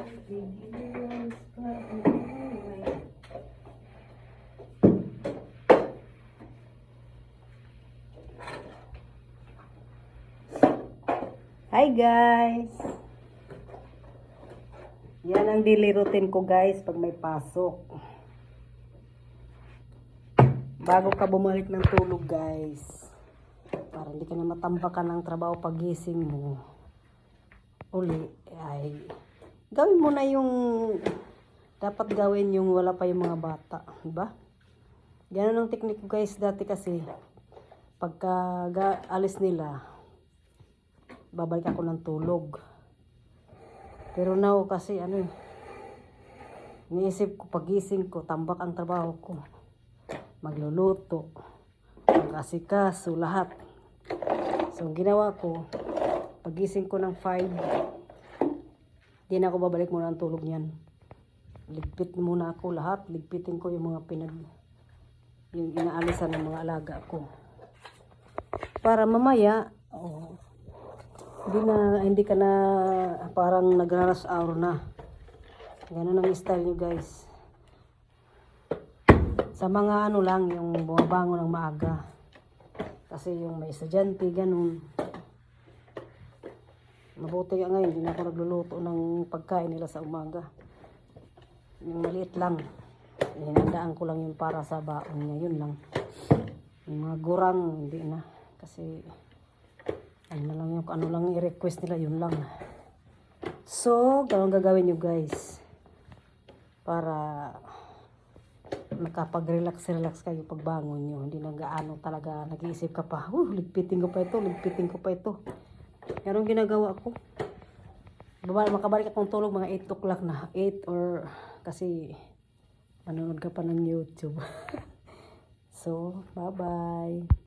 Hi guys! Yan ang daily routine ko guys pag may pasok. Bago ka bumalik ng tulog guys, para hindi ka na matambakan ng trabaho pagising mo, uli ay gawin mo na yung dapat gawin yung wala pa yung mga bata, diba? Ganun ang teknik ko guys dati kasi pagka alis nila, babalik ako ng tulog. Pero now kasi iniisip ko pagising ko, tambak ang trabaho ko. Magluluto, mag-asikaso, lahat. So ginawa ko, pagising ko ng 5, di na ako babalik muna ng tulog niyan. Ligpit muna ako lahat, ligpitin ko yung mga yung inaalisan ng mga alaga ko. Para mamaya, hindi ka na parang nagraras hour na. Ganun ang style nyo guys. Sa mga lang, yung bumabangon ng maaga. Kasi yung may estudyante, ganun. Mabuti nga ngayon, hindi na ako nagluluto ng pagkain nila sa umaga. Yung maliit lang. Hinandaan ko lang yung para sa baon niya, yun lang. Yung mga gurang, hindi na. Kasi lang yung ano lang i-request nila, yun lang. So, ganun gagawin nyo guys. Para makapag-relax kayo pagbangon nyo. Hindi na gaano talaga nag-iisip ka pa, ligpitin ko pa ito. Yan ang ginagawa ko. Makabalik akong tulog mga 8 o'clock na. 8 or kasi manonood ka pa ng YouTube. So, bye-bye.